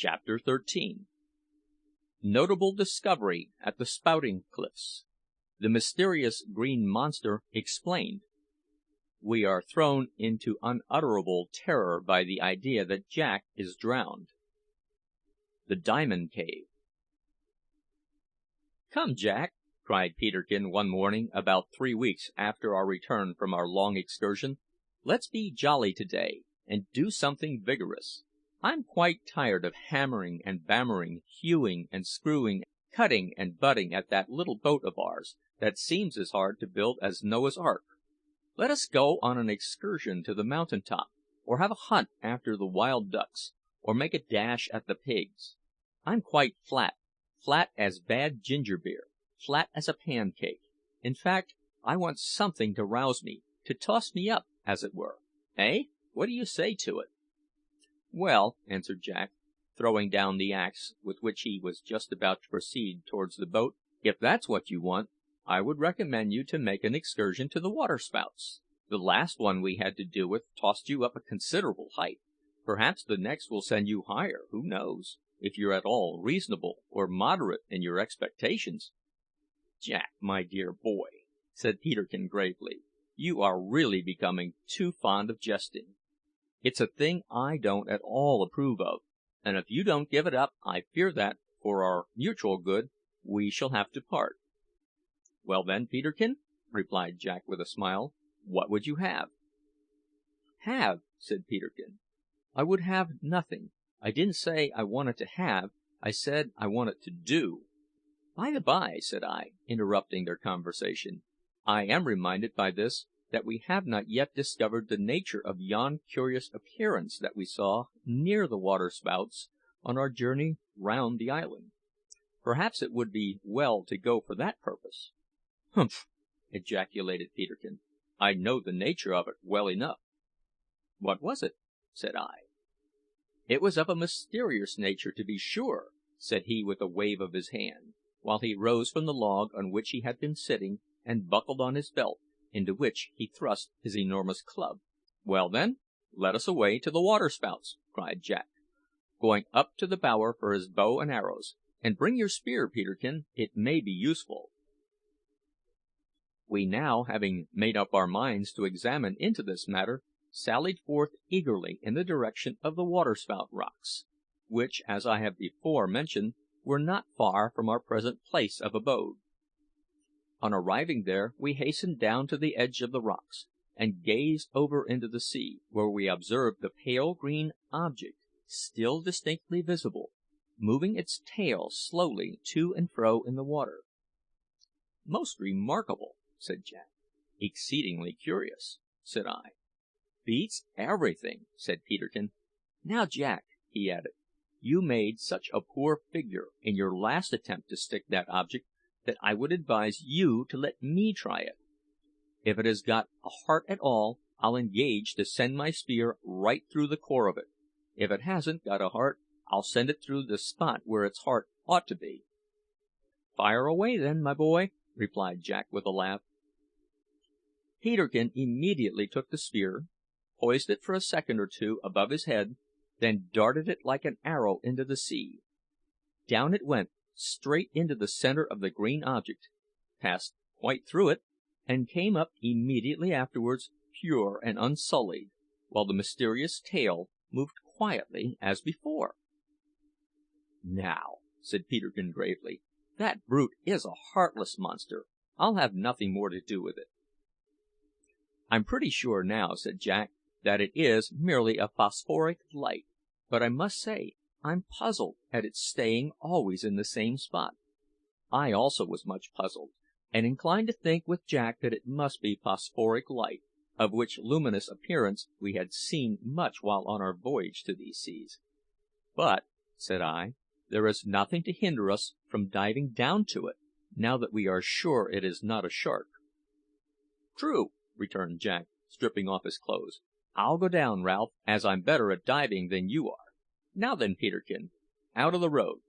Chapter 13. Notable Discovery at the Spouting Cliffs. The Mysterious Green Monster Explained. We are thrown into unutterable terror by the idea that Jack is drowned. The Diamond Cave. "Come, Jack," cried Peterkin one morning about 3 weeks after our return from our long excursion, "let's be jolly to-day, and do something vigorous. I'm quite tired of hammering and bammering, hewing and screwing, cutting and butting at that little boat of ours, that seems as hard to build as Noah's Ark. Let us go on an excursion to the mountain top, or have a hunt after the wild ducks, or make a dash at the pigs. I'm quite flat as bad ginger beer, flat as a pancake. In fact, I want something to rouse me, to toss me up, as it were. Eh? What do you say to it?" "Well," answered Jack, throwing down the axe with which he was just about to proceed towards the boat, "if that's what you want, I would recommend you to make an excursion to the waterspouts. The last one we had to do with tossed you up a considerable height. Perhaps the next will send you higher, who knows, if you're at all reasonable or moderate in your expectations." "Jack, my dear boy," said Peterkin gravely, "you are really becoming too fond of jesting. It's a thing I don't at all approve of, and if you don't give it up I fear that, for our mutual good, we shall have to part." "Well, then, Peterkin," replied Jack with a smile, "what would you have?" "Have!" said Peterkin. "I would have nothing. I didn't say I wanted to have, I said I wanted to do." "By the by," said I, interrupting their conversation, "I am reminded by this that we have not yet discovered the nature of yon curious appearance that we saw near the waterspouts on our journey round the island. Perhaps it would be well to go for that purpose." "Humph!" ejaculated Peterkin. "I know the nature of it well enough." "What was it?" said I. "It was of a mysterious nature, to be sure," said he with a wave of his hand, while he rose from the log on which he had been sitting and buckled on his belt, into which he thrust his enormous club. "Well, then, let us away to the waterspouts," cried Jack, going up to the bower for his bow and arrows. "And bring your spear, Peterkin; it may be useful." We now, having made up our minds to examine into this matter, sallied forth eagerly in the direction of the waterspout rocks, which, as I have before mentioned, were not far from our present place of abode. On arriving there, we hastened down to the edge of the rocks, and gazed over into the sea, where we observed the pale green object, still distinctly visible, moving its tail slowly to and fro in the water. "Most remarkable," said Jack. "Exceedingly curious," said I. "Beats everything," said Peterkin. "Now, Jack," he added, "you made such a poor figure in your last attempt to stick that object that I would advise you to let me try it. If it has got a heart at all, I'll engage to send my spear right through the core of it. If it hasn't got a heart, I'll send it through the spot where its heart ought to be." "Fire away, then, my boy," replied Jack with a laugh. Peterkin immediately took the spear, poised it for a second or two above his head, then darted it like an arrow into the sea. Down it went, straight into the centre of the green object, passed quite through it, and came up immediately afterwards pure and unsullied, while the mysterious tail moved quietly as before. "Now," said Peterkin gravely, "that brute is a heartless monster. I'll have nothing more to do with it." "I'm pretty sure now," said Jack, "that it is merely a phosphoric light; but I must say I'm puzzled at its staying always in the same spot." I also was much puzzled, and inclined to think with Jack that it must be phosphoric light, of which luminous appearance we had seen much while on our voyage to these seas. "But," said I, "there is nothing to hinder us from diving down to it, now that we are sure it is not a shark." "True," returned Jack, stripping off his clothes. "I'll go down, Ralph, as I'm better at diving than you are. Now then, Peterkin, out of the road."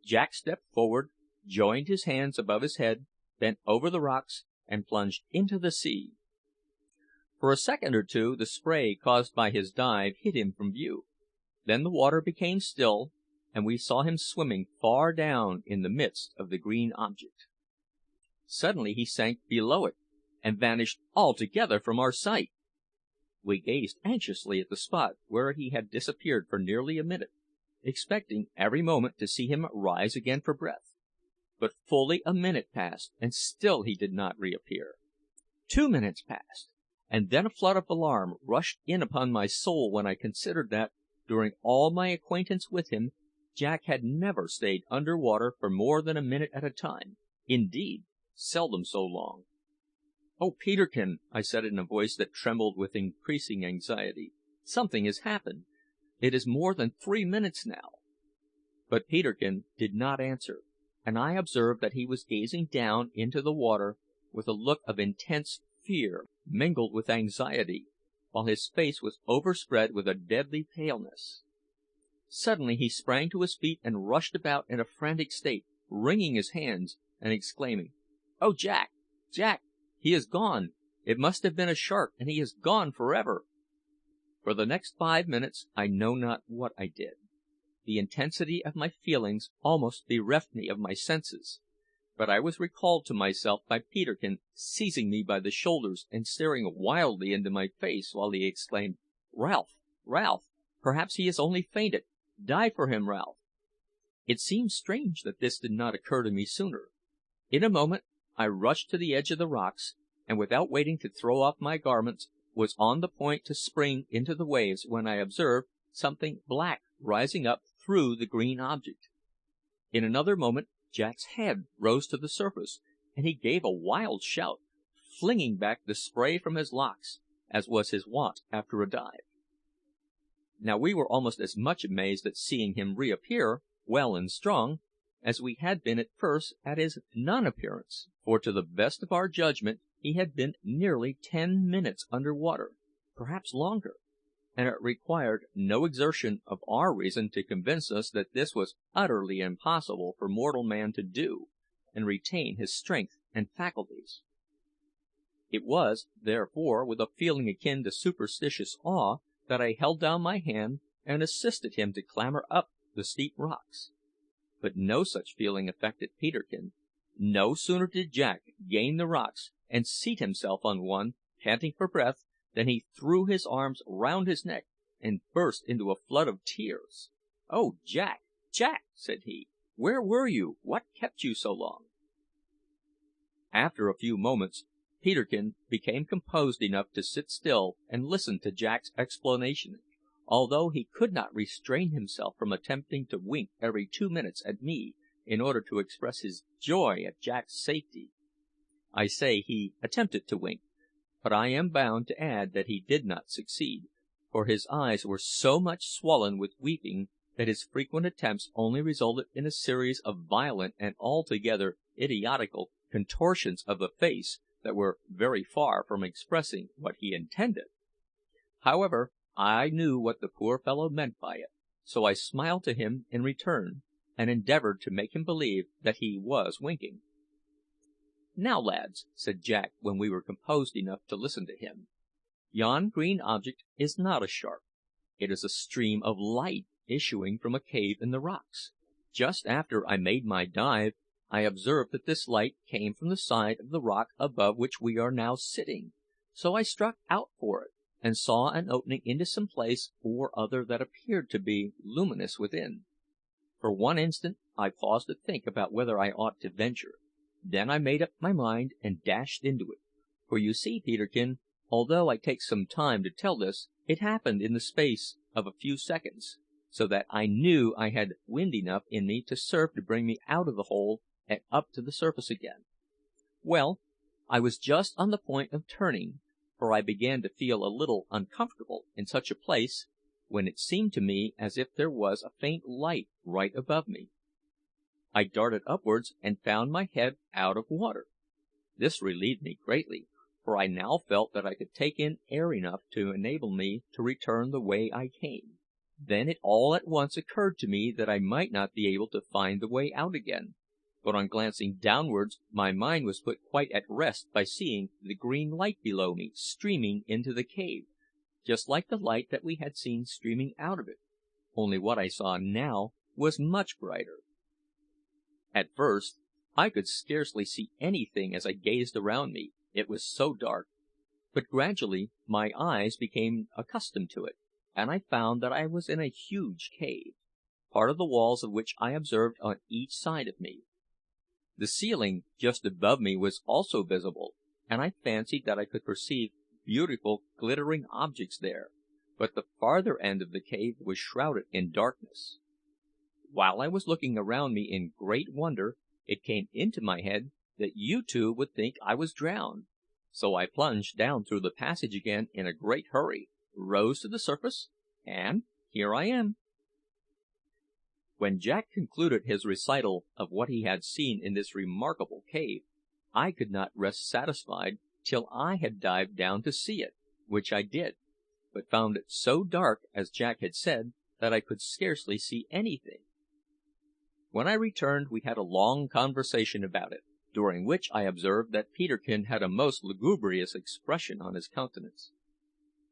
Jack stepped forward, joined his hands above his head, bent over the rocks, and plunged into the sea. For a second or two the spray caused by his dive hid him from view, Then the water became still, and we saw him swimming far down in the midst of the green object. Suddenly he sank below it, and vanished altogether from our sight. We gazed anxiously at the spot where he had disappeared for nearly a minute, expecting every moment to see him rise again for breath. But fully a minute passed, and still he did not reappear. 2 minutes passed, and then a flood of alarm rushed in upon my soul when I considered that, during all my acquaintance with him, Jack had never stayed under water for more than a minute at a time, indeed, seldom so long. "Oh, Peterkin!" I said in a voice that trembled with increasing anxiety, "something has happened. It is more than 3 minutes now." But Peterkin did not answer, and I observed that he was gazing down into the water with a look of intense fear mingled with anxiety, while his face was overspread with a deadly paleness. Suddenly he sprang to his feet and rushed about in a frantic state, wringing his hands and exclaiming, "Oh, Jack! Jack! He is gone! It must have been a shark, and he is gone for ever!" For the next 5 minutes I know not what I did. The intensity of my feelings almost bereft me of my senses; but I was recalled to myself by Peterkin seizing me by the shoulders and staring wildly into my face while he exclaimed, "Ralph! Ralph! Perhaps he has only fainted! Dive for him, Ralph!" It seems strange that this did not occur to me sooner. In a moment I rushed to the edge of the rocks, and without waiting to throw off my garments, was on the point to spring into the waves when I observed something black rising up through the green object. In another moment Jack's head rose to the surface, and he gave a wild shout, flinging back the spray from his locks, as was his wont after a dive. Now we were almost as much amazed at seeing him reappear, well and strong, as we had been at first at his non-appearance, for to the best of our judgment he had been nearly 10 minutes under water, perhaps longer, and it required no exertion of our reason to convince us that this was utterly impossible for mortal man to do and retain his strength and faculties. It was, therefore, with a feeling akin to superstitious awe that I held down my hand and assisted him to clamber up the steep rocks. But no such feeling affected Peterkin. No sooner did Jack gain the rocks and seat himself on one, panting for breath, than he threw his arms round his neck and burst into a flood of tears. "Oh, Jack, Jack!" said he, "where were you? What kept you so long?" After a few moments Peterkin became composed enough to sit still and listen to Jack's explanation, although he could not restrain himself from attempting to wink every 2 minutes at me in order to express his joy at Jack's safety. I say he attempted to wink, but I am bound to add that he did not succeed, for his eyes were so much swollen with weeping that his frequent attempts only resulted in a series of violent and altogether idiotical contortions of the face that were very far from expressing what he intended. However, I knew what the poor fellow meant by it, so I smiled to him in return, and endeavoured to make him believe that he was winking. "Now, lads," said Jack when we were composed enough to listen to him, "yon green object is not a shark. It is a stream of light issuing from a cave in the rocks. Just after I made my dive, I observed that this light came from the side of the rock above which we are now sitting, so I struck out for it, and saw an opening into some place or other that appeared to be luminous within. For one instant I paused to think about whether I ought to venture. Then I made up my mind and dashed into it. For you see, Peterkin, although I take some time to tell this, it happened in the space of a few seconds, so that I knew I had wind enough in me to serve to bring me out of the hole and up to the surface again. Well, I was just on the point of turning, for I began to feel a little uncomfortable in such a place, when it seemed to me as if there was a faint light right above me. I darted upwards and found my head out of water. This relieved me greatly, for I now felt that I could take in air enough to enable me to return the way I came. Then it all at once occurred to me that I might not be able to find the way out again, but on glancing downwards my mind was put quite at rest by seeing the green light below me streaming into the cave, just like the light that we had seen streaming out of it. only what I saw now was much brighter. At first I could scarcely see anything as I gazed around me, it was so dark; but gradually my eyes became accustomed to it, and I found that I was in a huge cave, part of the walls of which I observed on each side of me. The ceiling just above me was also visible, and I fancied that I could perceive beautiful glittering objects there, but the farther end of the cave was shrouded in darkness. While I was looking around me in great wonder, it came into my head that you two would think I was drowned; so I plunged down through the passage again in a great hurry, rose to the surface, and here I am." When Jack concluded his recital of what he had seen in this remarkable cave, I could not rest satisfied till I had dived down to see it, which I did, but found it so dark, as Jack had said, that I could scarcely see anything. When I returned we had a long conversation about it, during which I observed that Peterkin had a most lugubrious expression on his countenance.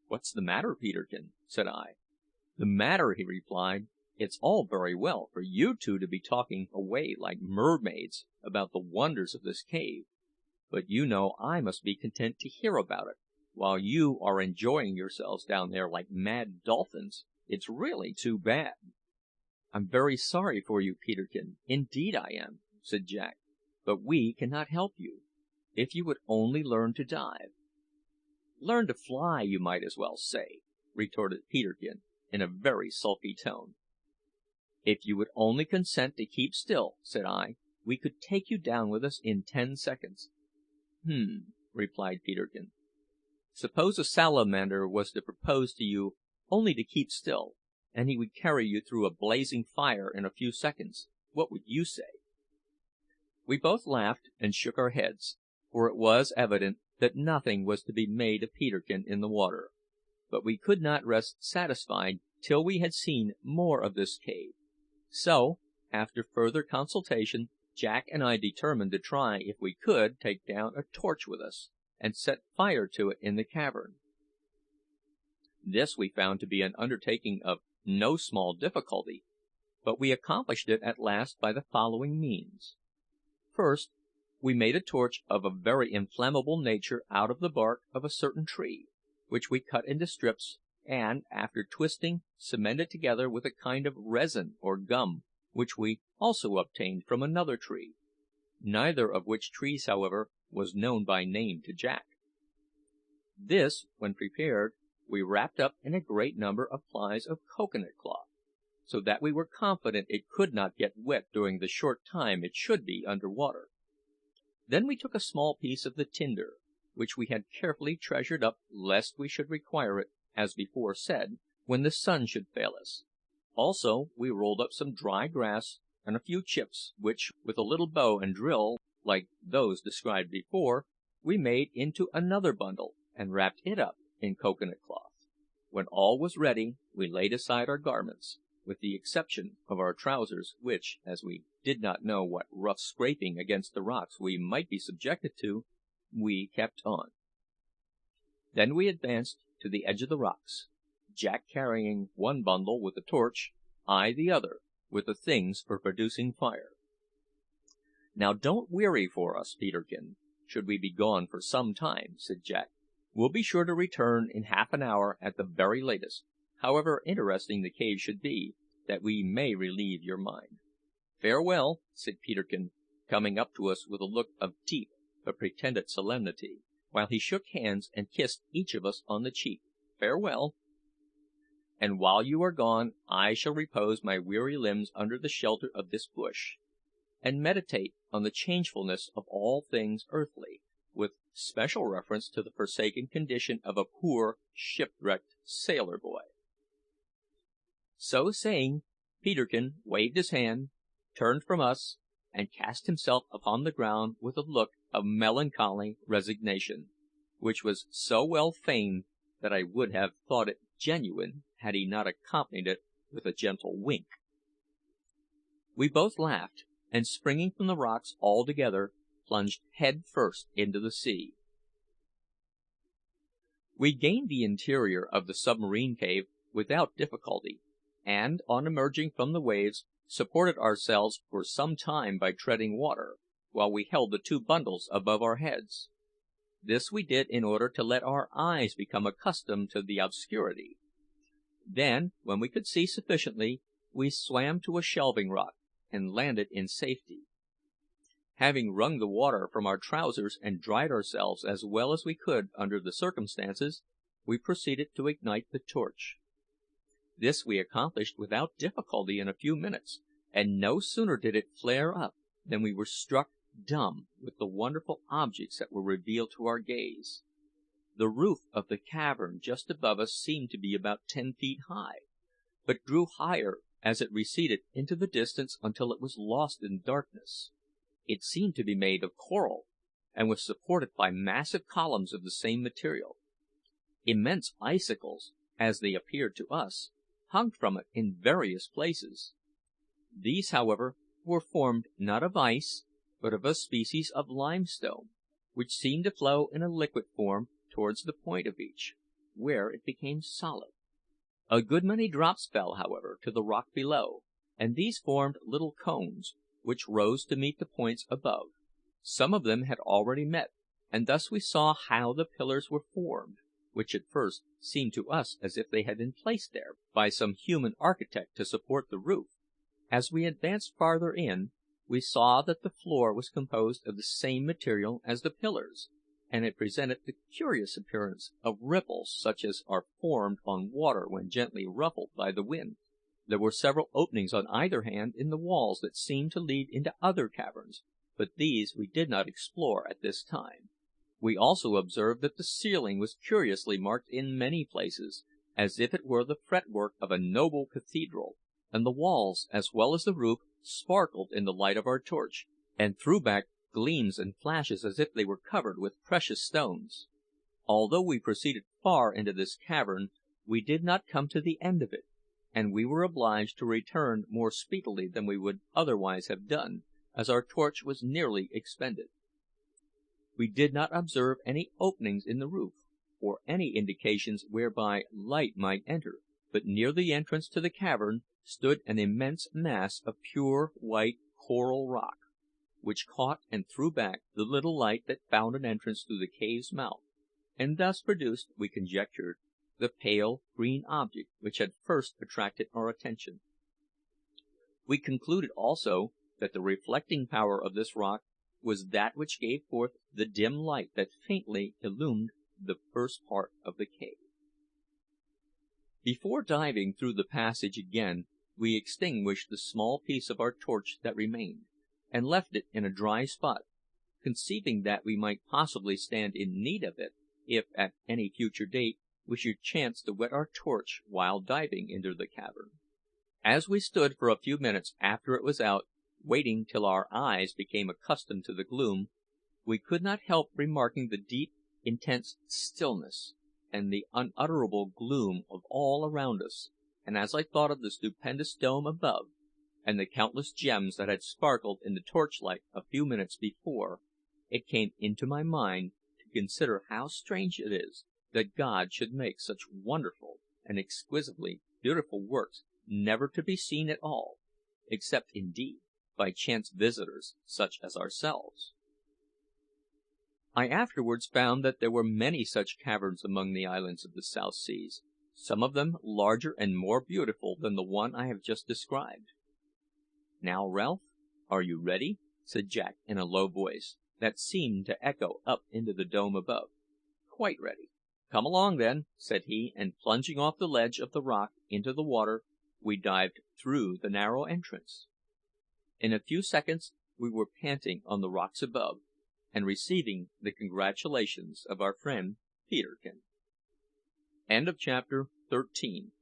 "What's the matter, Peterkin?" said I. "The matter?" he replied. "It's all very well for you two to be talking away like mermaids about the wonders of this cave, but you know I must be content to hear about it, while you are enjoying yourselves down there like mad dolphins. It's really too bad." "I'm very sorry for you, Peterkin, indeed I am," said Jack; "but we cannot help you. If you would only learn to dive—" "Learn to fly, you might as well say," retorted Peterkin in a very sulky tone. "If you would only consent to keep still," said I, "we could take you down with us in 10 seconds." Replied Peterkin. "Suppose a salamander was to propose to you only to keep still, and he would carry you through a blazing fire in a few seconds, what would you say?" We both laughed and shook our heads, for it was evident that nothing was to be made of Peterkin in the water; but we could not rest satisfied till we had seen more of this cave; so, after further consultation, Jack and I determined to try if we could take down a torch with us, and set fire to it in the cavern. This we found to be an undertaking of no small difficulty, but we accomplished it at last by the following means. First, we made a torch of a very inflammable nature out of the bark of a certain tree, which we cut into strips, and, after twisting, cemented together with a kind of resin or gum, which we also obtained from another tree, neither of which trees, however, was known by name to Jack. This, when prepared, we wrapped up in a great number of plies of cocoa nut cloth, so that we were confident it could not get wet during the short time it should be under water. Then we took a small piece of the tinder, which we had carefully treasured up lest we should require it, as before said, when the sun should fail us. Also we rolled up some dry grass and a few chips, which, with a little bow and drill like those described before, we made into another bundle and wrapped it up in cocoa nut cloth. When all was ready, we laid aside our garments, with the exception of our trousers, which, as we did not know what rough scraping against the rocks we might be subjected to, we kept on. Then we advanced to the edge of the rocks, Jack carrying one bundle with the torch, I the other with the things for producing fire. "Now don't weary for us, Peterkin, should we be gone for some time," said Jack. "We'll be sure to return in half an hour at the very latest, however interesting the cave should be, that we may relieve your mind." "Farewell," said Peterkin, coming up to us with a look of deep but pretended solemnity, while he shook hands and kissed each of us on the cheek. "Farewell! And while you are gone I shall repose my weary limbs under the shelter of this bush, and meditate on the changefulness of all things earthly, with special reference to the forsaken condition of a poor shipwrecked sailor boy." So saying, Peterkin waved his hand, turned from us, and cast himself upon the ground with a look of melancholy resignation, which was so well feigned that I would have thought it genuine had he not accompanied it with a gentle wink. We both laughed, and springing from the rocks all together, plunged head first into the sea. We gained the interior of the submarine cave without difficulty, and, on emerging from the waves, supported ourselves for some time by treading water, while we held the two bundles above our heads. This we did in order to let our eyes become accustomed to the obscurity. Then, when we could see sufficiently, we swam to a shelving rock and landed in safety. Having wrung the water from our trousers and dried ourselves as well as we could under the circumstances, we proceeded to ignite the torch. This we accomplished without difficulty in a few minutes, and no sooner did it flare up than we were struck dumb with the wonderful objects that were revealed to our gaze. The roof of the cavern just above us seemed to be about 10 feet high, but grew higher as it receded into the distance until it was lost in darkness. It seemed to be made of coral, and was supported by massive columns of the same material. Immense icicles, as they appeared to us, hung from it in various places. These, however, were formed not of ice, but of a species of limestone, which seemed to flow in a liquid form towards the point of each, where it became solid. A good many drops fell, however, to the rock below, and these formed little cones, which rose to meet the points above. Some of them had already met, and thus we saw how the pillars were formed, which at first seemed to us as if they had been placed there by some human architect to support the roof. As we advanced farther in, we saw that the floor was composed of the same material as the pillars, and it presented the curious appearance of ripples such as are formed on water when gently ruffled by the wind. There were several openings on either hand in the walls that seemed to lead into other caverns, but these we did not explore at this time. We also observed that the ceiling was curiously marked in many places, as if it were the fretwork of a noble cathedral, and the walls, as well as the roof, sparkled in the light of our torch, and threw back gleams and flashes as if they were covered with precious stones. Although we proceeded far into this cavern, we did not come to the end of it, and we were obliged to return more speedily than we would otherwise have done, as our torch was nearly expended. We did not observe any openings in the roof, or any indications whereby light might enter, but near the entrance to the cavern stood an immense mass of pure white coral rock, which caught and threw back the little light that found an entrance through the cave's mouth, and thus produced, we conjectured, the pale green object which had first attracted our attention. We concluded also that the reflecting power of this rock was that which gave forth the dim light that faintly illumined the first part of the cave. Before diving through the passage again, we extinguished the small piece of our torch that remained, and left it in a dry spot, conceiving that we might possibly stand in need of it if, at any future date, we should chance to wet our torch while diving into the cavern. As we stood for a few minutes after it was out, waiting till our eyes became accustomed to the gloom, we could not help remarking the deep, intense stillness and the unutterable gloom of all around us; and as I thought of the stupendous dome above, and the countless gems that had sparkled in the torchlight a few minutes before, it came into my mind to consider how strange it is that God should make such wonderful and exquisitely beautiful works never to be seen at all, except, indeed, by chance visitors such as ourselves. I afterwards found that there were many such caverns among the islands of the South Seas, some of them larger and more beautiful than the one I have just described. "Now, Ralph, are you ready?" said Jack in a low voice that seemed to echo up into the dome above. "Quite ready." "Come along, then," said he, and plunging off the ledge of the rock into the water, we dived through the narrow entrance. In a few seconds we were panting on the rocks above, and receiving the congratulations of our friend Peterkin. Chapter 13.